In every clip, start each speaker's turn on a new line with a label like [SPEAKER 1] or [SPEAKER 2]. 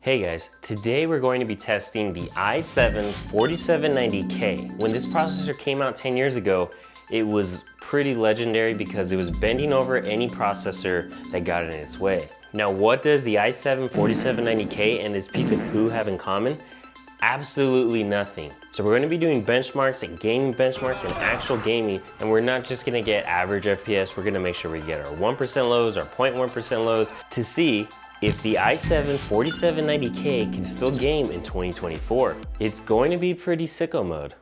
[SPEAKER 1] Hey guys, today we're going to be testing the i7-4790K. When this processor came out 10 years ago, it was pretty legendary because it was bending over any processor that got in its way. Now, what does the i7-4790K and this piece of poo have in common? Absolutely nothing. So we're going to be doing benchmarks and gaming benchmarks and actual gaming, and we're not just going to get average FPS, we're going to make sure we get our 1% lows, our 0.1% lows to see if the i7-4790K can still game in 2024. It's going to be pretty sicko mode.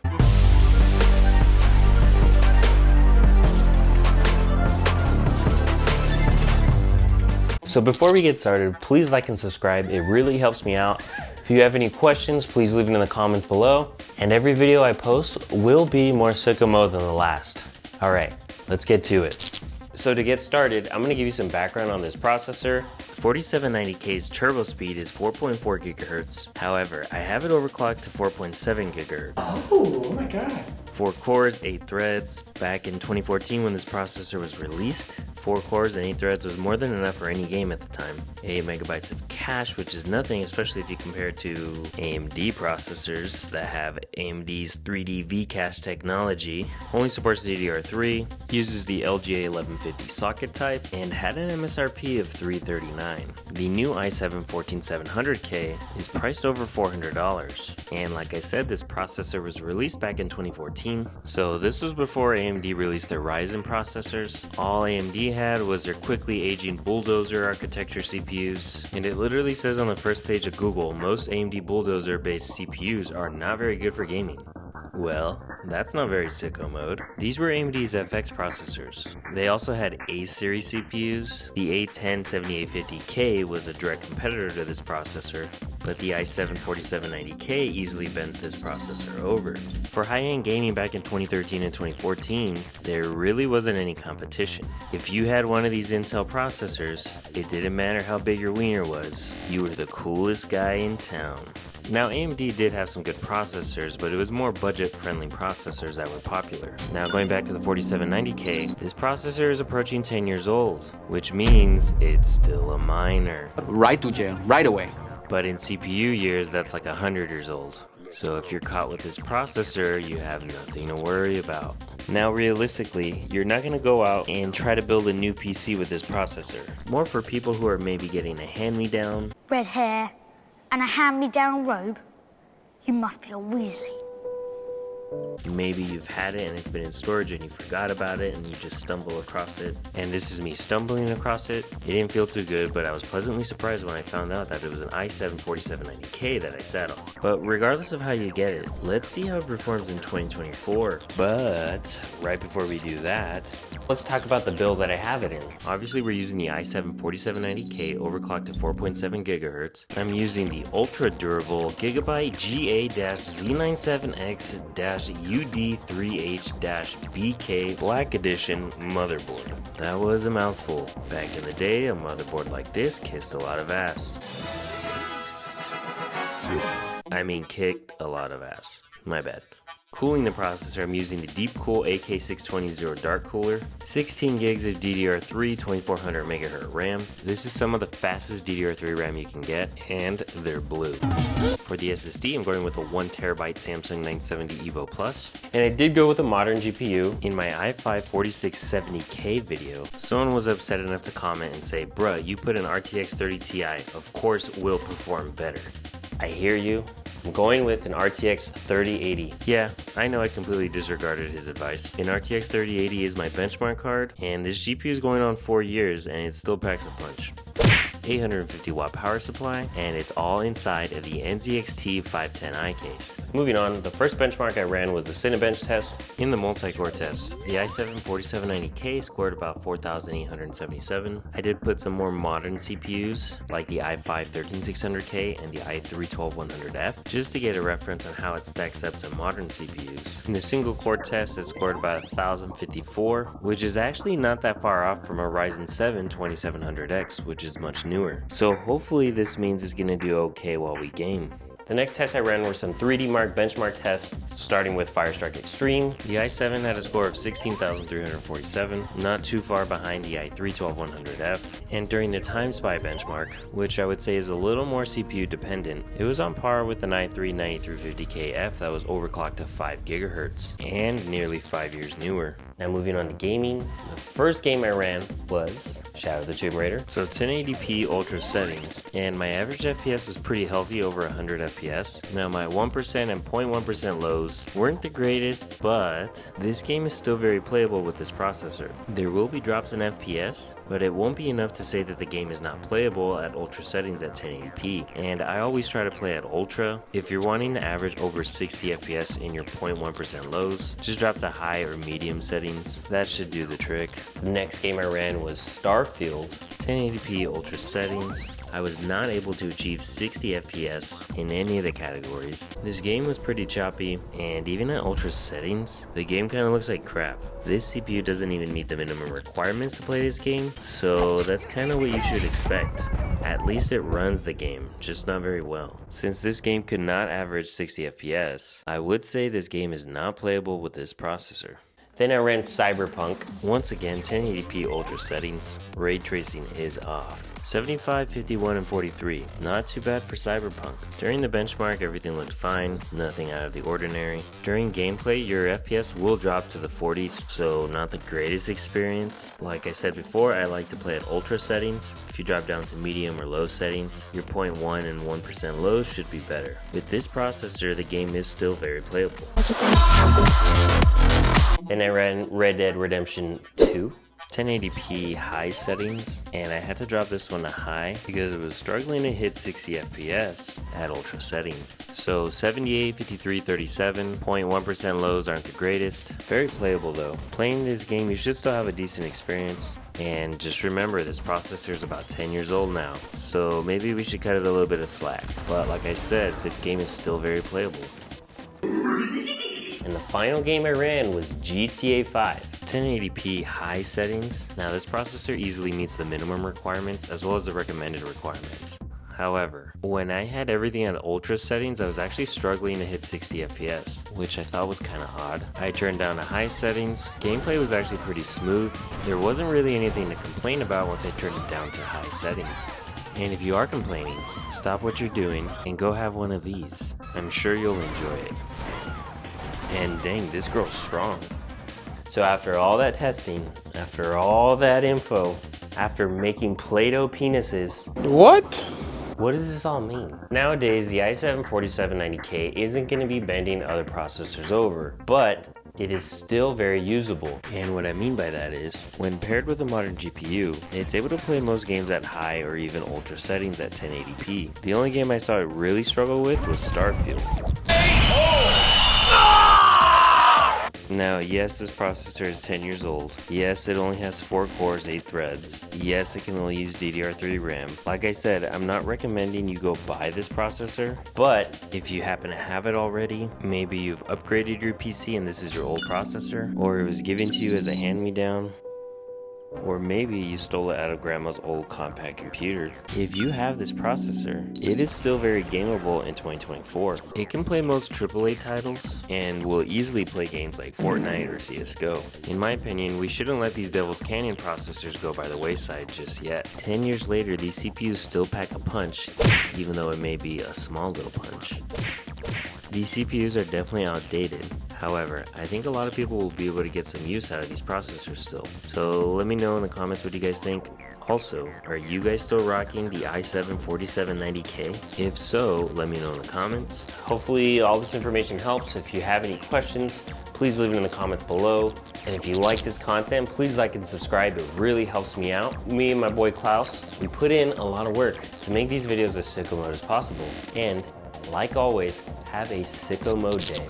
[SPEAKER 1] So before we get started, please like and subscribe. It really helps me out. If you have any questions, please leave it in the comments below. And every video I post will be more sicko mode than the last. All right, let's get to it. So to get started, I'm gonna give you some background on this processor. 4790K's turbo speed is 4.4 gigahertz. However, I have it overclocked to 4.7 gigahertz.
[SPEAKER 2] Oh my god.
[SPEAKER 1] 4 cores, 8 threads. Back in 2014 when this processor was released, 4 cores and 8 threads was more than enough for any game at the time. 8 megabytes of cache, which is nothing, especially if you compare it to AMD processors that have AMD's 3D V-cache technology. Only supports DDR3, uses the LGA 1150 socket type, and had an MSRP of $339. The new i7-14700K is priced over $400. And like I said, this processor was released back in 2014. So this was before AMD released their Ryzen processors. All AMD had was their quickly aging Bulldozer architecture CPUs. And it literally says on the first page of Google, most AMD Bulldozer based CPUs are not very good for gaming. Well, that's not very sicko mode. These were AMD's FX processors. They also had A-series CPUs. The A10-7850K was a direct competitor to this processor, but the i7-4790K easily bends this processor over. For high-end gaming back in 2013 and 2014, there really wasn't any competition. If you had one of these Intel processors, it didn't matter how big your wiener was, you were the coolest guy in town. Now AMD did have some good processors, but it was more budget-friendly processors that were popular. Now going back to the 4790K, this processor is approaching 10 years old, which means it's still a minor.
[SPEAKER 2] Right to jail, right away.
[SPEAKER 1] But in CPU years, that's like 100 years old. So if you're caught with this processor, you have nothing to worry about. Now realistically, you're not going to go out and try to build a new PC with this processor. More for people who are maybe getting a hand-me-down,
[SPEAKER 3] red hair, and a hand-me-down robe. You must be a Weasley.
[SPEAKER 1] maybe you've had it and it's been in storage and you forgot about it and you just stumble across it. And this is me stumbling across it. It didn't feel too good, but I was pleasantly surprised when I found out that it was an i7-4790K that I sat on. But regardless of how you get it, let's see how it performs in 2024. But right before we do that, let's talk about the build that I have it in. Obviously we're using the i7-4790K overclocked to 4.7 GHz. I'm using the ultra durable gigabyte GA-Z97X-UD3H-BK Black Edition motherboard. That was a mouthful. Back in the day, a motherboard like this kissed a lot of ass. I mean kicked a lot of ass. My bad. Cooling the processor, I'm using the DeepCool AK620 Zero Dark Cooler, 16 gigs of DDR3 2400 MHz RAM. This is some of the fastest DDR3 RAM you can get, and they're blue. For the SSD, I'm going with a 1TB Samsung 970 EVO Plus, and I did go with a modern GPU. In my i5-4670K video, someone was upset enough to comment and say, "Bruh, you put an RTX 30 Ti, of course will perform better." I hear you. I'm going with an RTX 3080. Yeah, I know I completely disregarded his advice. An RTX 3080 is my benchmark card, and this GPU is going on 4 years and it still packs a punch. 850 watt power supply, and it's all inside of the nzxt 510i case. Moving on, the first benchmark I ran was the Cinebench test. In the multi-core test, the i7-4790K scored about 4,877. I did put some more modern CPUs, like the i5-13600K and the i3-12100F, just to get a reference on how it stacks up to modern CPUs. In the single core test, it scored about 1,054, which is actually not that far off from a Ryzen 7 2700X, which is much newer. So hopefully this means it's gonna do okay while we game. The next tests I ran were some 3D Mark benchmark tests, starting with Firestrike Extreme. The i7 had a score of 16,347, not too far behind the i3-12100F. And during the Time Spy benchmark, which I would say is a little more CPU dependent, it was on par with an i3-9350KF that was overclocked to 5 GHz and nearly 5 years newer. Now moving on to gaming, the first game I ran was Shadow of the Tomb Raider. So 1080p ultra settings, and my average FPS was pretty healthy, over 100 FPS. Now my 1% and 0.1% lows weren't the greatest, but this game is still very playable with this processor. There will be drops in FPS, but it won't be enough to say that the game is not playable at ultra settings at 1080p. And I always try to play at ultra. If you're wanting to average over 60 FPS in your 0.1% lows, just drop to high or medium settings. That should do the trick. The next game I ran was Starfield. 1080p ultra settings. I was not able to achieve 60 FPS in any of the categories. This game was pretty choppy, and even at ultra settings, the game kind of looks like crap. This CPU doesn't even meet the minimum requirements to play this game, so that's kind of what you should expect. At least it runs the game, just not very well. Since this game could not average 60 FPS, I would say this game is not playable with this processor. Then I ran Cyberpunk. Once again, 1080p ultra settings. Ray tracing is off. 75, 51, and 43. Not too bad for Cyberpunk. During the benchmark, everything looked fine, nothing out of the ordinary. During gameplay, your FPS will drop to the 40s, so not the greatest experience. Like I said before, I like to play at ultra settings. If you drop down to medium or low settings, your 0.1 and 1% lows should be better. With this processor, the game is still very playable. Then I ran Red Dead Redemption 2. 1080p high settings, and I had to drop this one to high because it was struggling to hit 60 FPS at ultra settings. So 78, 53, 37, 0.1% lows aren't the greatest. Very playable though. Playing this game, you should still have a decent experience. And just remember, this processor is about 10 years old now, so maybe we should cut it a little bit of slack. But like I said, this game is still very playable. And the final game I ran was GTA 5. 1080p high settings. Now this processor easily meets the minimum requirements as well as the recommended requirements. However, when I had everything at ultra settings, I was actually struggling to hit 60 FPS, which I thought was kind of odd. I turned down to high settings. Gameplay was actually pretty smooth. There wasn't really anything to complain about once I turned it down to high settings. And if you are complaining, stop what you're doing and go have one of these. I'm sure you'll enjoy it. And dang, this girl's strong. So after all that testing, after all that info, after making Play-Doh penises, what does this all mean? Nowadays, the i7-4790K isn't going to be bending other processors over, but it is still very usable. And what I mean by that is, when paired with a modern GPU, it's able to play most games at high or even ultra settings at 1080p. The only game I saw it really struggle with was Starfield. Now, yes, this processor is 10 years old. Yes, it only has 4 cores, 8 threads. Yes, it can only use DDR3 RAM. Like I said, I'm not recommending you go buy this processor, but if you happen to have it already, maybe you've upgraded your PC and this is your old processor, or it was given to you as a hand-me-down, or maybe you stole it out of grandma's old compact computer. If you have this processor, it is still very gameable in 2024. It can play most AAA titles and will easily play games like Fortnite or CSGO. In my opinion, we shouldn't let these Devil's Canyon processors go by the wayside just yet. 10 years later, these CPUs still pack a punch, even though it may be a small little punch. These CPUs are definitely outdated. However, I think a lot of people will be able to get some use out of these processors still. So let me know in the comments what you guys think. Also, are you guys still rocking the i7-4790K? If so, let me know in the comments. Hopefully all this information helps. If you have any questions, please leave it in the comments below. And if you like this content, please like and subscribe. It really helps me out. Me and my boy Klaus, we put in a lot of work to make these videos as Sicko Mode as possible. And like always, have a Sicko Mode day.